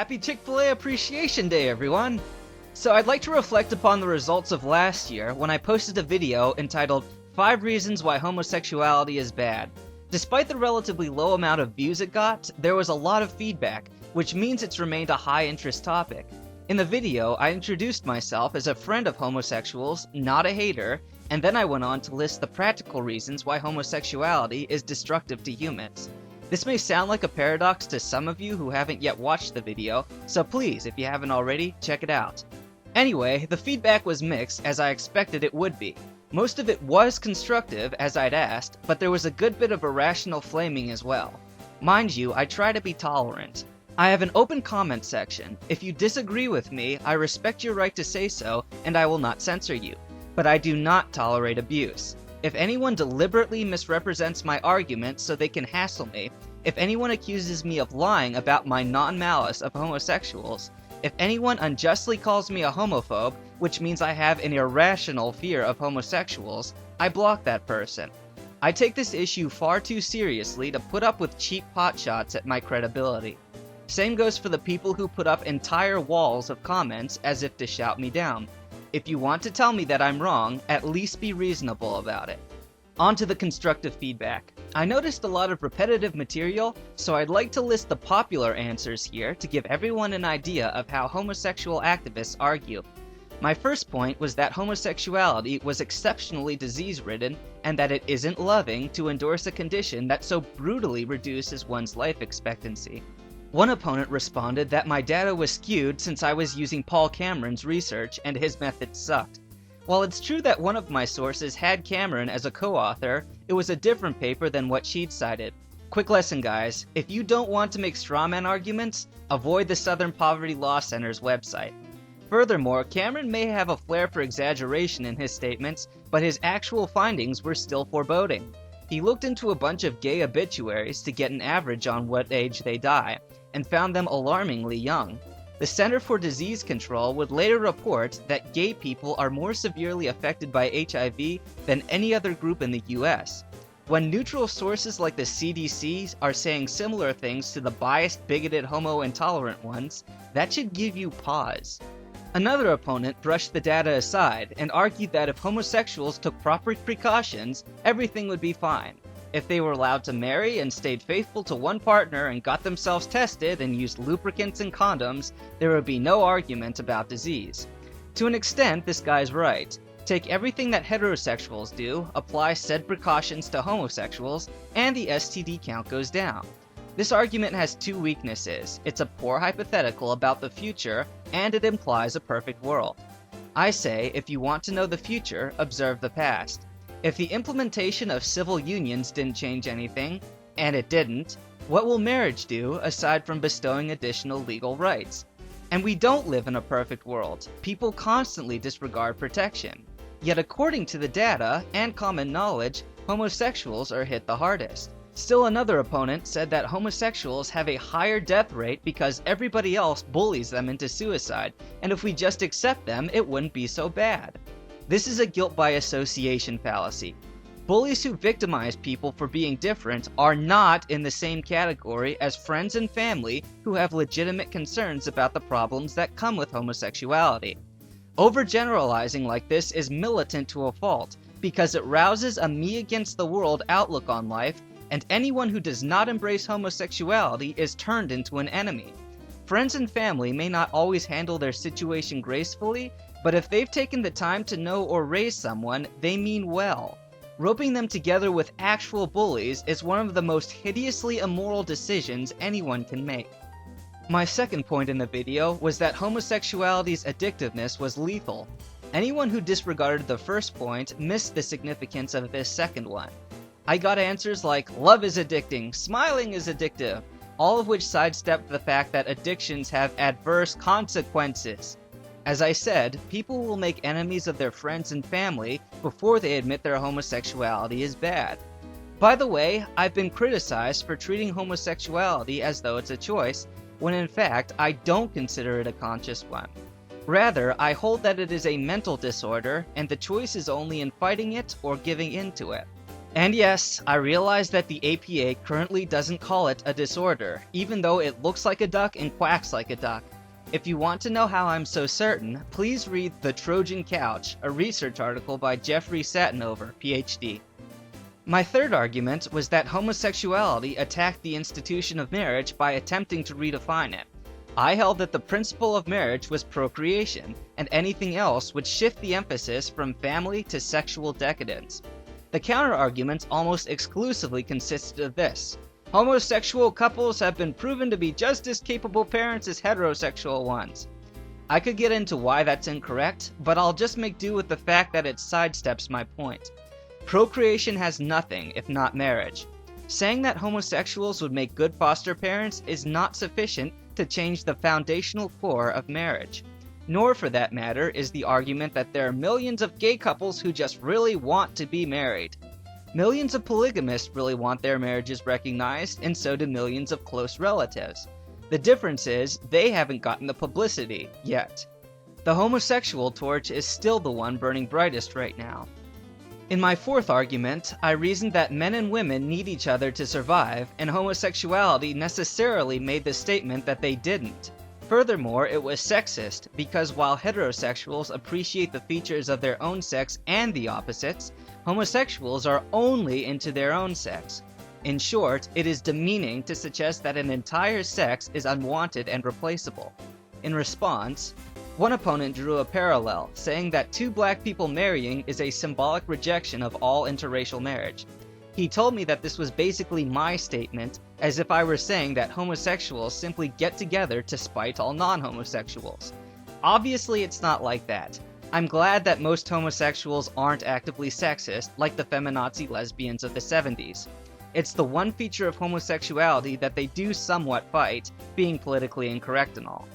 Happy Chick-fil-A Appreciation Day, everyone! So I'd like to reflect upon the results of last year when I posted a video entitled 5 Reasons Why Homosexuality is Bad. Despite the relatively low amount of views it got, there was a lot of feedback, which means it's remained a high-interest topic. In the video, I introduced myself as a friend of homosexuals, not a hater, and then I went on to list the practical reasons why homosexuality is destructive to humans. This may sound like a paradox to some of you who haven't yet watched the video, so please, if you haven't already, check it out. Anyway, the feedback was mixed, as I expected it would be. Most of it was constructive, as I'd asked, but there was a good bit of irrational flaming as well. Mind you, I try to be tolerant. I have an open comment section. If you disagree with me, I respect your right to say so, and I will not censor you. But I do not tolerate abuse. If anyone deliberately misrepresents my argument so they can hassle me, if anyone accuses me of lying about my non-malice of homosexuals, if anyone unjustly calls me a homophobe, which means I have an irrational fear of homosexuals, I block that person. I take this issue far too seriously to put up with cheap potshots at my credibility. Same goes for the people who put up entire walls of comments as if to shout me down. If you want to tell me that I'm wrong, at least be reasonable about it. On to the constructive feedback. I noticed a lot of repetitive material, so I'd like to list the popular answers here to give everyone an idea of how homosexual activists argue. My first point was that homosexuality was exceptionally disease-ridden and that it isn't loving to endorse a condition that so brutally reduces one's life expectancy. One opponent responded that my data was skewed since I was using Paul Cameron's research and his methods sucked. While it's true that one of my sources had Cameron as a co-author, it was a different paper than what she'd cited. Quick lesson, guys. If you don't want to make strawman arguments, avoid the Southern Poverty Law Center's website. Furthermore, Cameron may have a flair for exaggeration in his statements, but his actual findings were still foreboding. He looked into a bunch of gay obituaries to get an average on what age they die, and found them alarmingly young. The Center for Disease Control would later report that gay people are more severely affected by HIV than any other group in the US. When neutral sources like the CDC are saying similar things to the biased, bigoted, homo-intolerant ones, that should give you pause. Another opponent brushed the data aside and argued that if homosexuals took proper precautions, everything would be fine. If they were allowed to marry and stayed faithful to one partner and got themselves tested and used lubricants and condoms, there would be no argument about disease. To an extent, this guy's right. Take everything that heterosexuals do, apply said precautions to homosexuals, and the STD count goes down. This argument has two weaknesses. It's a poor hypothetical about the future, and it implies a perfect world. I say, if you want to know the future, observe the past. If the implementation of civil unions didn't change anything, and it didn't, what will marriage do aside from bestowing additional legal rights? And we don't live in a perfect world. People constantly disregard protection. Yet according to the data and common knowledge, homosexuals are hit the hardest. Still another opponent said that homosexuals have a higher death rate because everybody else bullies them into suicide, and if we just accept them, it wouldn't be so bad. This is a guilt by association fallacy. Bullies who victimize people for being different are not in the same category as friends and family who have legitimate concerns about the problems that come with homosexuality. Overgeneralizing like this is militant to a fault because it rouses a me against the world outlook on life, and anyone who does not embrace homosexuality is turned into an enemy. Friends and family may not always handle their situation gracefully, but if they've taken the time to know or raise someone, they mean well. Roping them together with actual bullies is one of the most hideously immoral decisions anyone can make. My second point in the video was that homosexuality's addictiveness was lethal. Anyone who disregarded the first point missed the significance of this second one. I got answers like, love is addicting, smiling is addictive, all of which sidestepped the fact that addictions have adverse consequences. As I said, people will make enemies of their friends and family before they admit their homosexuality is bad. By the way, I've been criticized for treating homosexuality as though it's a choice, when in fact I don't consider it a conscious one. Rather, I hold that it is a mental disorder, and the choice is only in fighting it or giving in to it. And yes, I realize that the APA currently doesn't call it a disorder, even though it looks like a duck and quacks like a duck. If you want to know how I'm so certain, please read The Trojan Couch, a research article by Jeffrey Satinover, PhD. My third argument was that homosexuality attacked the institution of marriage by attempting to redefine it. I held that the principle of marriage was procreation, and anything else would shift the emphasis from family to sexual decadence. The counter-argument almost exclusively consisted of this. Homosexual couples have been proven to be just as capable parents as heterosexual ones. I could get into why that's incorrect, but I'll just make do with the fact that it sidesteps my point. Procreation has nothing if not marriage. Saying that homosexuals would make good foster parents is not sufficient to change the foundational core of marriage. Nor, for that matter, is the argument that there are millions of gay couples who just really want to be married. Millions of polygamists really want their marriages recognized, and so do millions of close relatives. The difference is, they haven't gotten the publicity, yet. The homosexual torch is still the one burning brightest right now. In my fourth argument, I reasoned that men and women need each other to survive, and homosexuality necessarily made the statement that they didn't. Furthermore, it was sexist, because while heterosexuals appreciate the features of their own sex and the opposites, homosexuals are only into their own sex. In short, it is demeaning to suggest that an entire sex is unwanted and replaceable. In response, one opponent drew a parallel, saying that two black people marrying is a symbolic rejection of all interracial marriage. He told me that this was basically my statement, as if I were saying that homosexuals simply get together to spite all non-homosexuals. Obviously, it's not like that. I'm glad that most homosexuals aren't actively sexist, like the feminazi lesbians of the 70s. It's the one feature of homosexuality that they do somewhat fight, being politically incorrect and all.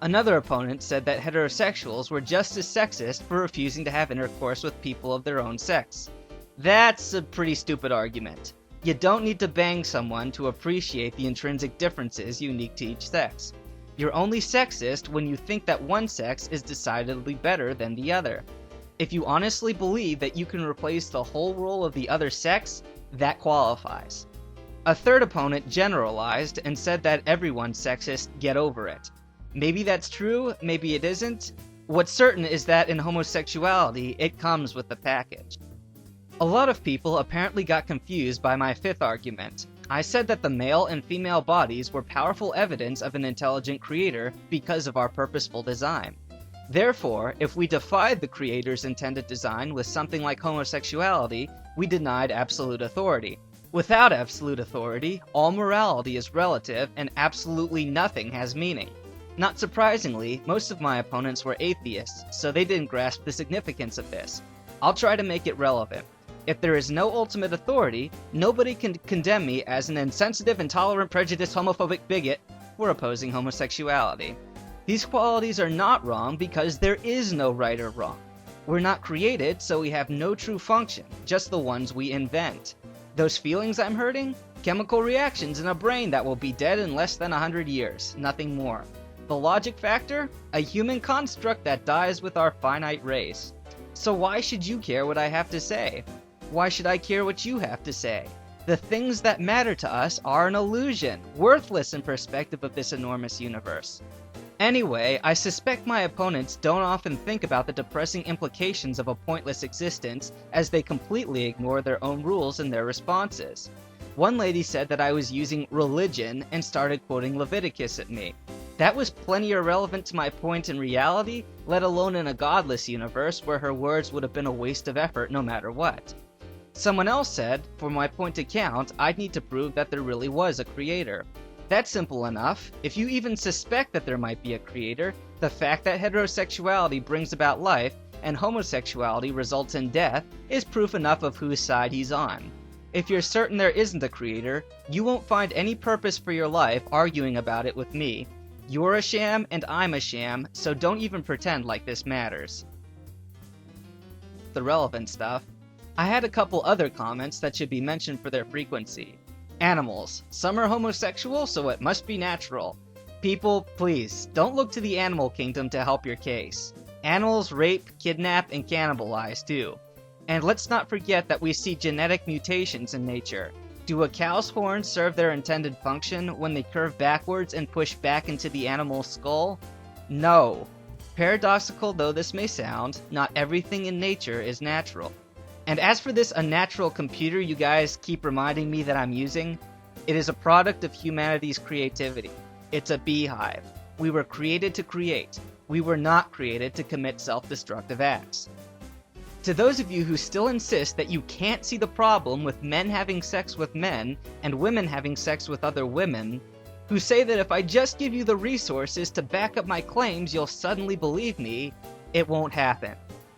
Another opponent said that heterosexuals were just as sexist for refusing to have intercourse with people of their own sex. That's a pretty stupid argument. You don't need to bang someone to appreciate the intrinsic differences unique to each sex. You're only sexist when you think that one sex is decidedly better than the other. If you honestly believe that you can replace the whole role of the other sex, that qualifies. A third opponent generalized and said that everyone's sexist, get over it. Maybe that's true, maybe it isn't. What's certain is that in homosexuality, it comes with the package. A lot of people apparently got confused by my fifth argument. I said that the male and female bodies were powerful evidence of an intelligent creator because of our purposeful design. Therefore, if we defied the creator's intended design with something like homosexuality, we denied absolute authority. Without absolute authority, all morality is relative and absolutely nothing has meaning. Not surprisingly, most of my opponents were atheists, so they didn't grasp the significance of this. I'll try to make it relevant. If there is no ultimate authority, nobody can condemn me as an insensitive, intolerant, prejudiced, homophobic bigot for opposing homosexuality. These qualities are not wrong because there is no right or wrong. We're not created, so we have no true function, just the ones we invent. Those feelings I'm hurting? Chemical reactions in a brain that will be dead in less than 100 years, nothing more. The logic factor? A human construct that dies with our finite race. So why should you care what I have to say? Why should I care what you have to say? The things that matter to us are an illusion, worthless in perspective of this enormous universe. Anyway, I suspect my opponents don't often think about the depressing implications of a pointless existence, as they completely ignore their own rules in their responses. One lady said that I was using religion and started quoting Leviticus at me. That was plenty irrelevant to my point in reality, let alone in a godless universe where her words would have been a waste of effort no matter what. Someone else said, for my point to count, I'd need to prove that there really was a creator. That's simple enough. If you even suspect that there might be a creator, the fact that heterosexuality brings about life and homosexuality results in death is proof enough of whose side he's on. If you're certain there isn't a creator, you won't find any purpose for your life arguing about it with me. You're a sham and I'm a sham, so don't even pretend like this matters. The relevant stuff. I had a couple other comments that should be mentioned for their frequency. Animals. Some are homosexual, so it must be natural. People, please, don't look to the animal kingdom to help your case. Animals rape, kidnap, and cannibalize too. And let's not forget that we see genetic mutations in nature. Do a cow's horns serve their intended function when they curve backwards and push back into the animal's skull? No. Paradoxical though this may sound, not everything in nature is natural. And as for this unnatural computer you guys keep reminding me that I'm using, it is a product of humanity's creativity. It's a beehive. We were created to create. We were not created to commit self-destructive acts. To those of you who still insist that you can't see the problem with men having sex with men and women having sex with other women, who say that if I just give you the resources to back up my claims you'll suddenly believe me, it won't happen.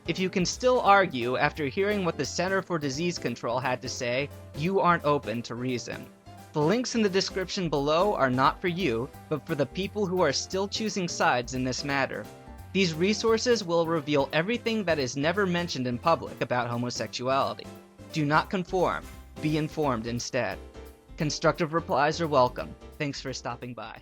If you can still argue after hearing what the Center for Disease Control had to say, you aren't open to reason. The links in the description below are not for you, but for the people who are still choosing sides in this matter. These resources will reveal everything that is never mentioned in public about homosexuality. Do not conform. Be informed instead. Constructive replies are welcome. Thanks for stopping by.